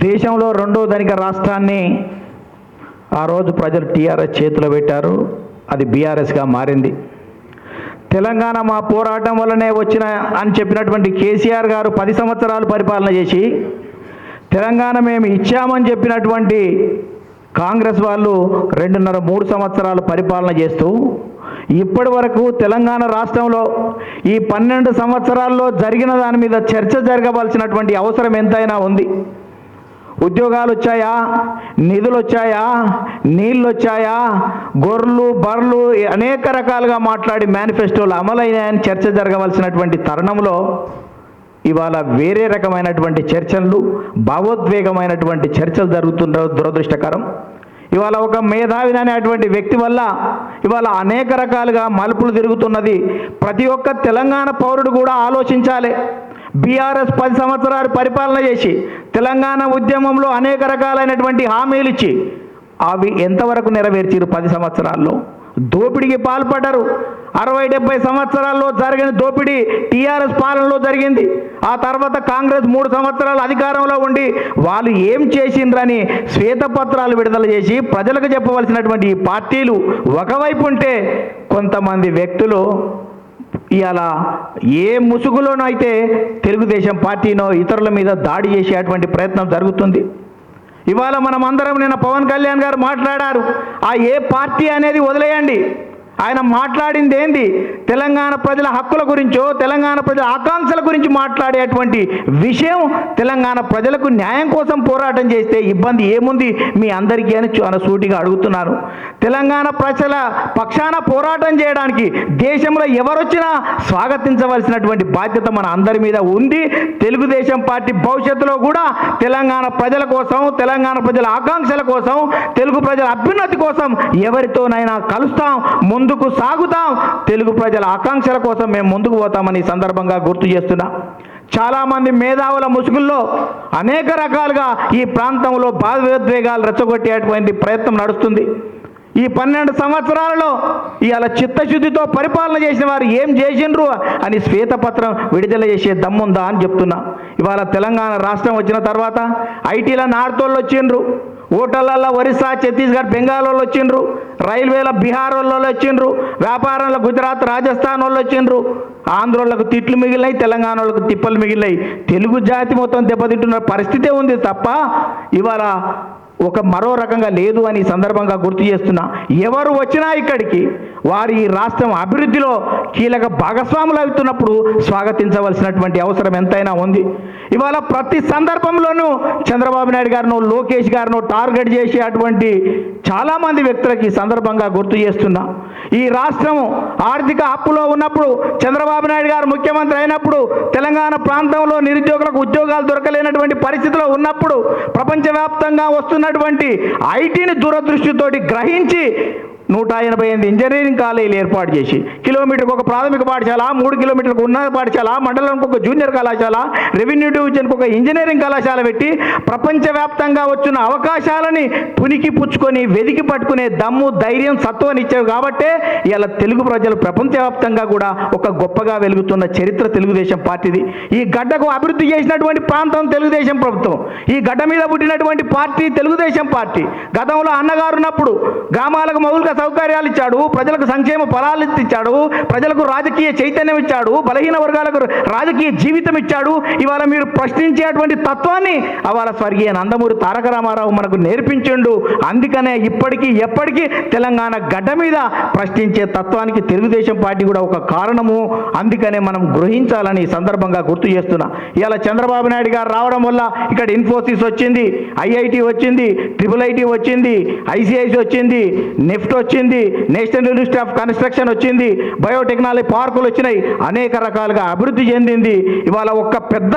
దేశంలో రెండో ధనిక రాష్ట్రాన్ని ఆ రోజు ప్రజలు టీఆర్ఎస్ చేతిలో పెట్టారు. అది బీఆర్ఎస్గా మారింది. తెలంగాణ మా పోరాటం వల్లనే వచ్చిన అని చెప్పినటువంటి కేసీఆర్ గారు 10 సంవత్సరాలు పరిపాలన చేసి తెలంగాణ మేము ఇచ్చామని చెప్పినటువంటి కాంగ్రెస్ వాళ్ళు 2.5-3 సంవత్సరాలు పరిపాలన చేస్తూ ఇప్పటి వరకు తెలంగాణ రాష్ట్రంలో ఈ 12 సంవత్సరాల్లో జరిగిన దాని మీద చర్చ జరగవలసినటువంటి అవసరం ఎంతైనా ఉంది. ఉద్యోగాలు వచ్చాయా, నిధులు వచ్చాయా, నీళ్ళు వచ్చాయా, గొర్రెలు బర్రెలు అనేక రకాలుగా మాట్లాడి మేనిఫెస్టోలు అమలైనాయని చర్చ జరగవలసినటువంటి తరుణంలో ఇవాళ వేరే రకమైనటువంటి చర్చలు, భావోద్వేగమైనటువంటి చర్చలు జరుగుతుండడం దురదృష్టకరం. ఇవాళ ఒక మేధావి అనేటువంటి వ్యక్తి వల్ల ఇవాళ అనేక రకాలుగా మలుపులు తిరుగుతున్నది. ప్రతి ఒక్క తెలంగాణ పౌరుడు కూడా ఆలోచించాలి. బీఆర్ఎస్ 10 సంవత్సరాలు పరిపాలన చేసి తెలంగాణ ఉద్యమంలో అనేక రకాలైనటువంటి హామీలు ఇచ్చి అవి ఎంతవరకు నెరవేర్చారు? 10 సంవత్సరాల్లో దోపిడీకి పాల్పడ్డారు. 60-70 సంవత్సరాల్లో జరిగిన దోపిడీ టీఆర్ఎస్ పాలనలో జరిగింది. ఆ తర్వాత కాంగ్రెస్ 3 సంవత్సరాలు అధికారంలో ఉండి వాళ్ళు ఏం చేసిండ్రని శ్వేతపత్రాలు విడుదల చేసి ప్రజలకు చెప్పవలసినటువంటి ఈ పార్టీలు ఒకవైపు ఉంటే కొంతమంది వ్యక్తులు ఇవాళ ఏ ముసుగులోనైతే తెలుగుదేశం పార్టీనో ఇతరుల మీద దాడి చేసేటువంటి ప్రయత్నం జరుగుతుంది. ఇవాళ మనం అందరం నిన్న పవన్ కళ్యాణ్ గారు మాట్లాడారు. ఆ ఏ పార్టీ అనేది వదిలేయండి, ఆయన మాట్లాడింది ఏంది? తెలంగాణ ప్రజల హక్కుల గురించో తెలంగాణ ప్రజల ఆకాంక్షల గురించి మాట్లాడేటువంటి విషయం తెలంగాణ ప్రజలకు న్యాయం కోసం పోరాటం చేస్తే ఇబ్బంది ఏముంది మీ అందరికీ అని సూటిగా అడుగుతున్నారు. తెలంగాణ ప్రజల పక్షాన పోరాటం చేయడానికి దేశంలో ఎవరొచ్చినా స్వాగతించవలసినటువంటి బాధ్యత మన అందరి మీద ఉంది. తెలుగుదేశం పార్టీ భవిష్యత్తులో కూడా తెలంగాణ ప్రజల కోసం, తెలంగాణ ప్రజల ఆకాంక్షల కోసం, తెలుగు ప్రజల అభ్యున్నతి కోసం ఎవరితోనైనా కలుస్తాం, ముందుకు సాగుతాం. తెలుగు ప్రజల ఆకాంక్షల కోసం మేము ముందుకు పోతామని సందర్భంగా గుర్తు చేస్తున్నా. చాలామంది మేధావుల ముసుగుల్లో అనేక రకాలుగా ఈ ప్రాంతంలో భావోద్వేగాలు రెచ్చగొట్టేటువంటి ప్రయత్నం నడుస్తుంది. ఈ 12 సంవత్సరాలలో ఇవాళ చిత్తశుద్ధితో పరిపాలన చేసిన వారు ఏం చేసిండ్రు అని శ్వేతపత్రం విడుదల చేసే దమ్ముందా అని చెప్తున్నా. ఇవాళ తెలంగాణ రాష్ట్రం వచ్చిన తర్వాత ఐటీల నార్తోళ్ళు వచ్చిండ్రు, హోటళ్ళల్లో ఒరిస్సా, ఛత్తీస్గఢ్, బెంగాల్ వాళ్ళు వచ్చిండ్రు, రైల్వేల బీహార్ వాళ్ళు వచ్చిండ్రు, వ్యాపారంలో గుజరాత్, రాజస్థాన్ వాళ్ళు వచ్చిండ్రు. ఆంధ్రోళ్ళకు తిట్లు మిగిలినాయి, తెలంగాణ వాళ్ళకు తిప్పలు మిగిలినాయి. తెలుగు జాతి మొత్తం దెబ్బతింటున్న పరిస్థితే ఉంది తప్ప ఇవాళ ఒక మరో రకంగా లేదు అని సందర్భంగా గుర్తు చేస్తున్నా. ఎవరు వచ్చినా ఇక్కడికి వారి రాష్ట్రం అభివృద్ధిలో కీలక భాగస్వాములు అవుతున్నప్పుడు స్వాగతించవలసినటువంటి అవసరం ఎంతైనా ఉంది. ఇవాళ ప్రతి సందర్భంలోనూ చంద్రబాబు నాయుడు గారినో లోకేష్ గారినో టార్గెట్ చేసేటువంటి చాలామంది వ్యక్తులకి ఈ సందర్భంగా గుర్తు చేస్తున్నా. ఈ రాష్ట్రం ఆర్థిక అప్పులో ఉన్నప్పుడు చంద్రబాబు నాయుడు గారు ముఖ్యమంత్రి అయినప్పుడు తెలంగాణ ప్రాంతంలో నిరుద్యోగులకు ఉద్యోగాలు దొరకలేనటువంటి పరిస్థితిలో ఉన్నప్పుడు ప్రపంచవ్యాప్తంగా వస్తున్నటువంటి ఐటీని దూరదృష్టితోటి గ్రహించి 188 ఇంజనీరింగ్ కాలేజీలు ఏర్పాటు చేసి కిలోమీటర్కి ఒక ప్రాథమిక పాఠశాల, 3 కిలోమీటర్లకు ఉన్నత పాఠశాల, మండలానికి ఒక జూనియర్ కళాశాల, రెవెన్యూ డివిజన్కి ఒక ఇంజనీరింగ్ కళాశాల పెట్టి ప్రపంచవ్యాప్తంగా వచ్చిన అవకాశాలని పునికి పుచ్చుకొని వెదికి పట్టుకునే దమ్ము, ధైర్యం, సత్వాన్ని ఇచ్చారు. కాబట్టే ఇలా తెలుగు ప్రజలు ప్రపంచవ్యాప్తంగా కూడా ఒక గొప్పగా వెలుగుతున్న చరిత్ర తెలుగుదేశం పార్టీది. ఈ గడ్డకు అభివృద్ధి చేసినటువంటి ప్రాంతం తెలుగుదేశం ప్రభుత్వం. ఈ గడ్డ మీద పుట్టినటువంటి పార్టీ తెలుగుదేశం పార్టీ. గతంలో అన్నగారు ఉన్నప్పుడు గ్రామాలకు మౌలిక సౌకర్యాలు ఇచ్చాడు, ప్రజలకు సంక్షేమ ఫలాలు ఇచ్చాడు, ప్రజలకు రాజకీయ చైతన్యం ఇచ్చాడు, బలహీన వర్గాలకు రాజకీయ జీవితం ఇచ్చాడు. ఇవాళ మీరు ప్రశ్నించేటువంటి తత్వాన్ని అవాళ స్వర్గీయ నందమూరి తారక రామారావు మనకు నేర్పించిండు. అందుకనే ఇప్పటికీ ఎప్పటికీ తెలంగాణ గడ్డ మీద ప్రశ్నించే తత్వానికి తెలుగుదేశం పార్టీ కూడా ఒక కారణము. అందుకనే మనం గ్రహించాలని ఈ సందర్భంగా గుర్తు చేస్తున్నా. ఇవాళ చంద్రబాబు నాయుడు గారు రావడం వల్ల ఇక్కడ ఇన్ఫోసిస్ వచ్చింది, ఐఐటి వచ్చింది, IIIT వచ్చింది, ICIC వచ్చింది, నెఫ్ట్ వచ్చింది, నేషనల్ ఇన్స్టిట్యూట్ ఆఫ్ కన్స్ట్రక్షన్ వచ్చింది, బయోటెక్నాలజీ పార్కులు వచ్చినాయి, అనేక రకాలుగా అభివృద్ధి చెందింది. ఇవాళ ఒక పెద్ద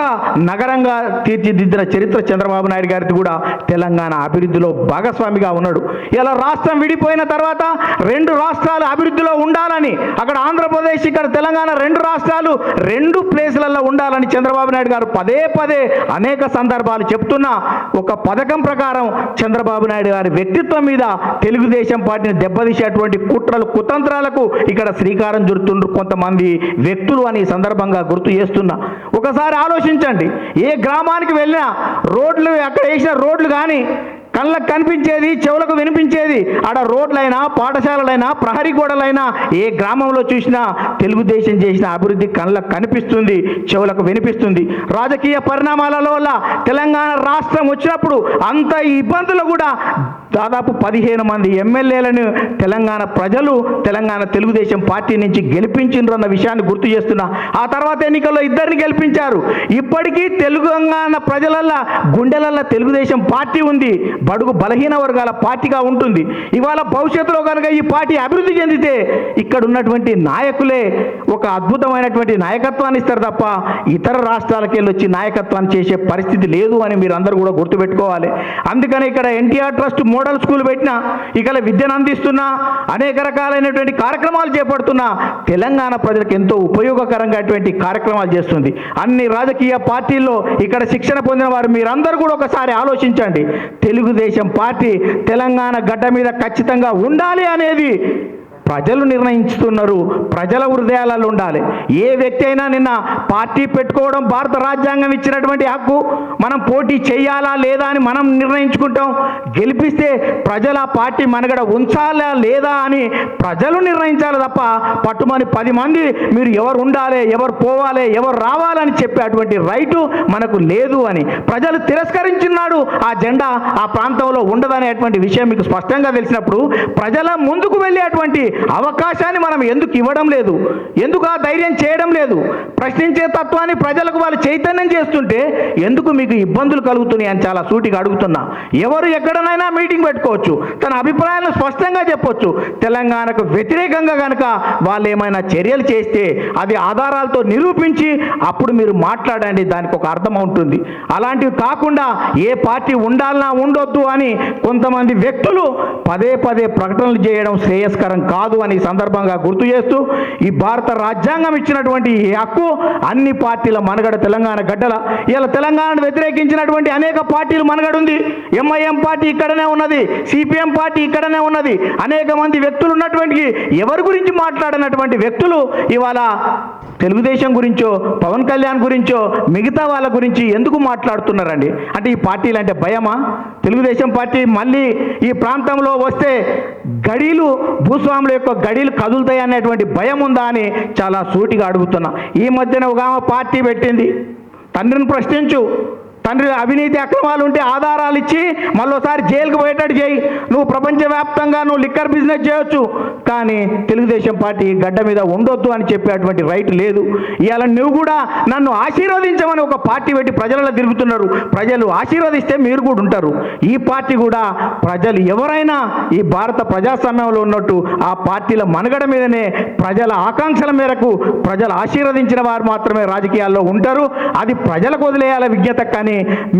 నగరంగా తీర్చిదిద్దిన చరిత్ర చంద్రబాబు నాయుడు గారిది కూడా తెలంగాణ అభివృద్ధిలో భాగస్వామిగా ఉన్నాడు. ఇలా రాష్ట్రం విడిపోయిన తర్వాత 2 రాష్ట్రాలు అభివృద్ధిలో ఉండాలని, అక్కడ ఆంధ్రప్రదేశ్, ఇక్కడ తెలంగాణ 2 రాష్ట్రాలు 2 ప్లేసులలో ఉండాలని చంద్రబాబు నాయుడు గారు పదే అనేక సందర్భాలు చెప్తున్నా. ఒక పథకం ప్రకారం చంద్రబాబు నాయుడు గారి వ్యక్తిత్వం మీద తెలుగుదేశం పార్టీని దెబ్బతీసేటువంటి కుట్రలు కుతంత్రాలకు ఇక్కడ శ్రీకారం చుడుతుండ్రు కొంతమంది వ్యక్తులు అని ఈ సందర్భంగా గుర్తు చేస్తున్నా. ఒకసారి ఆలోచించండి, ఏ గ్రామానికి వెళ్ళినా రోడ్లు అక్కడ వేసిన రోడ్లు కానీ కళ్ళకు కనిపించేది, చెవులకు వినిపించేది, ఆడ రోడ్లైనా పాఠశాలలైనా ప్రహరీ గోడలైనా ఏ గ్రామంలో చూసినా తెలుగుదేశం చేసిన అభివృద్ధి కళ్ళకు కనిపిస్తుంది, చెవులకు వినిపిస్తుంది. రాజకీయ పరిణామాల వల్ల తెలంగాణ రాష్ట్రం వచ్చినప్పుడు అంత ఇబ్బందులు కూడా దాదాపు 15 మంది ఎమ్మెల్యేలను తెలంగాణ ప్రజలు తెలంగాణ తెలుగుదేశం పార్టీ నుంచి గెలిపించిండ్రు అన్న విషయాన్ని గుర్తు చేస్తున్నా. ఆ తర్వాత ఎన్నికల్లో 2 గెలిపించారు. ఇప్పటికీ తెలంగాణ ప్రజలల్ల గుండెలల్ల తెలుగుదేశం పార్టీ ఉంది, బడుగు బలహీన వర్గాల పార్టీగా ఉంటుంది. ఇవాళ భవిష్యత్తులో కనుక ఈ పార్టీ అభివృద్ధి చెందితే ఇక్కడ ఉన్నటువంటి నాయకులే ఒక అద్భుతమైనటువంటి నాయకత్వాన్ని ఇస్తారు తప్ప ఇతర రాష్ట్రాలకు వెళ్ళి వచ్చి నాయకత్వాన్ని చేసే పరిస్థితి లేదు అని మీరు అందరూ కూడా గుర్తుపెట్టుకోవాలి. అందుకని ఇక్కడ ఎన్టీఆర్ ట్రస్ట్ మోడల్ స్కూల్ పెట్టినా, ఇక్కడ విద్యను అందిస్తున్నా, అనేక రకాలైనటువంటి కార్యక్రమాలు చేపడుతున్నా తెలంగాణ ప్రజలకు ఎంతో ఉపయోగకరంగా కార్యక్రమాలు చేస్తుంది. అన్ని రాజకీయ పార్టీల్లో ఇక్కడ శిక్షణ పొందిన వారు మీరందరూ కూడా ఒకసారి ఆలోచించండి. తెలుగుదేశం పార్టీ తెలంగాణ గడ్డ మీద ఖచ్చితంగా ఉండాలి అనేది ప్రజలు నిర్ణయిస్తున్నారు, ప్రజల హృదయాలలో ఉండాలి. ఏ వ్యక్తి అయినా నిన్న పార్టీ పెట్టుకోవడం భారత రాజ్యాంగం ఇచ్చినటువంటి హక్కు, మనం పోటీ చేయాలా లేదా అని మనం నిర్ణయించుకుంటాం. గెలిపిస్తే ప్రజల పార్టీ మనగడ ఉంచాలా లేదా అని ప్రజలు నిర్ణయించాలి తప్ప పట్టుమని 10 మంది మీరు ఎవరు ఉండాలి, ఎవరు పోవాలి, ఎవరు రావాలని చెప్పేటువంటి రైటు మనకు లేదు అని ప్రజలు తిరస్కరించున్నాడు. ఆ జెండా ఆ ప్రాంతంలో ఉండదనేటువంటి విషయం మీకు స్పష్టంగా తెలిసినప్పుడు ప్రజల ముందుకు వెళ్ళేటువంటి అవకాశాన్ని మనం ఎందుకు ఇవ్వడం లేదు, ఎందుకు ఆ ధైర్యం చేయడం లేదు? ప్రశ్నించే తత్వాన్ని ప్రజలకు వాళ్ళు చైతన్యం చేస్తుంటే ఎందుకు మీకు ఇబ్బందులు కలుగుతున్నాయి అని చాలా సూటిగా అడుగుతున్నా. ఎవరు ఎక్కడనైనా మీటింగ్ పెట్టుకోవచ్చు, తన అభిప్రాయాలను స్పష్టంగా చెప్పొచ్చు. తెలంగాణకు వ్యతిరేకంగా కనుక వాళ్ళు ఏమైనా చర్యలు చేస్తే అది ఆధారాలతో నిరూపించి అప్పుడు మీరు మాట్లాడండి, దానికి ఒక అర్థం ఉంటుంది. అలాంటివి కాకుండా ఏ పార్టీ ఉండాలన్నా ఉండొద్దు అని కొంతమంది వ్యక్తులు పదే ప్రకటనలు చేయడం శ్రేయస్కరం కాదు అని సందర్భంగా గుర్తు చేస్తూ, ఈ భారత రాజ్యాంగం ఇచ్చినటువంటి ఈ హక్కు అన్ని పార్టీల మనుగడ తెలంగాణ గడ్డల. ఇలా తెలంగాణను వ్యతిరేకించినటువంటి అనేక పార్టీలు మనుగడ ఉంది. ఎంఐఎం పార్టీ ఇక్కడనే ఉన్నది, సిపిఎం పార్టీ ఇక్కడనే ఉన్నది. అనేక మంది వ్యక్తులు ఉన్నటువంటి ఎవరి గురించి మాట్లాడినటువంటి వ్యక్తులు ఇవాళ తెలుగుదేశం గురించో పవన్ కళ్యాణ్ గురించో మిగతా వాళ్ళ గురించి ఎందుకు మాట్లాడుతున్నారండి? అంటే ఈ పార్టీలు అంటే భయమా? తెలుగుదేశం పార్టీ మళ్ళీ ఈ ప్రాంతంలో వస్తే గడీలు భూస్వాముల యొక్క గడీలు కదులుతాయి అనేటువంటి భయం ఉందా అని చాలా సూటిగా అడుగుతున్నా. ఈ మధ్యన ఒక ఆమె పార్టీ పెట్టింది, తండ్రిని ప్రశ్నించు, తండ్రి అవినీతి అక్రమాలు ఉంటే ఆధారాలు ఇచ్చి మళ్ళీసారి జైలుకు పోయేటట్టు చేయి, నువ్వు ప్రపంచవ్యాప్తంగా నువ్వు లిక్కర్ బిజినెస్ చేయొచ్చు, కానీ తెలుగుదేశం పార్టీ గడ్డ మీద ఉండొద్దు అని చెప్పేటువంటి రైట్ లేదు. ఇవాళ నువ్వు కూడా నన్ను ఆశీర్వదించమని ఒక పార్టీ పెట్టి ప్రజలలో తిరుగుతున్నారు. ప్రజలు ఆశీర్వదిస్తే మీరు కూడా ఉంటారు. ఈ పార్టీ కూడా ప్రజలు ఎవరైనా ఈ భారత ప్రజాస్వామ్యంలో ఉన్నట్టు ఆ పార్టీల మనుగడ మీదనే ప్రజల ఆకాంక్షల మేరకు ప్రజలు ఆశీర్వదించిన వారు మాత్రమే రాజకీయాల్లో ఉంటారు. అది ప్రజలకు వదిలేయాల విజ్ఞత, కానీ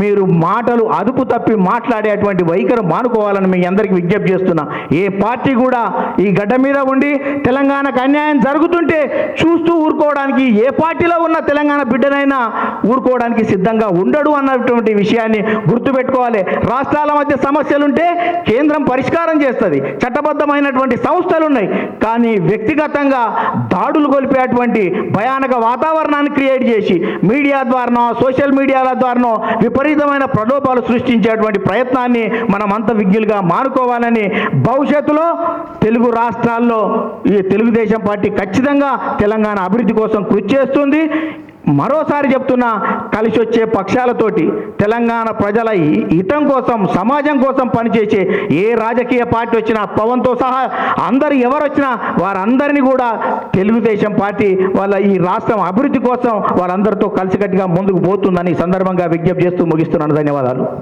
మీరు మాటలు అదుపు తప్పి మాట్లాడేటువంటి వైఖరి మానుకోవాలని మీ అందరికీ విజ్ఞప్తి చేస్తున్నా. ఏ పార్టీ కూడా ఈ గడ్డ మీద ఉండి తెలంగాణకు అన్యాయం జరుగుతుంటే చూస్తూ ఊరుకోవడానికి ఏ పార్టీలో ఉన్న తెలంగాణ బిడ్డనైనా ఊరుకోవడానికి సిద్ధంగా ఉండడు అన్నటువంటి విషయాన్ని గుర్తుపెట్టుకోవాలి. రాష్ట్రాల మధ్య సమస్యలుంటే కేంద్రం పరిష్కారం చేస్తుంది, చట్టబద్ధమైనటువంటి సంస్థలు ఉన్నాయి. కానీ వ్యక్తిగతంగా దాడులు గొలిపేటువంటి భయానక వాతావరణాన్ని క్రియేట్ చేసి మీడియా ద్వారానో సోషల్ మీడియాల ద్వారానో విపరీతమైన ప్రలోభాలు సృష్టించేటువంటి ప్రయత్నాన్ని మనం అంత విజ్ఞులుగా మానుకోవాలని, భవిష్యత్తులో తెలుగు రాష్ట్రాల్లో ఈ తెలుగుదేశం పార్టీ ఖచ్చితంగా తెలంగాణ అభివృద్ధి కోసం కృషి చేస్తుంది. మరోసారి చెప్తున్నా, కలిసి వచ్చే పక్షాలతోటి తెలంగాణ ప్రజల హితం కోసం సమాజం కోసం పనిచేసే ఏ రాజకీయ పార్టీ వచ్చినా పవన్తో సహా అందరు ఎవరు వచ్చినా వారందరినీ కూడా తెలుగుదేశం పార్టీ వాళ్ళ ఈ రాష్ట్రం అభివృద్ధి కోసం వాళ్ళందరితో కలిసికట్టుగా ముందుకు పోతుందని సందర్భంగా విజ్ఞప్తి చేస్తూ ముగిస్తున్నాను. ధన్యవాదాలు.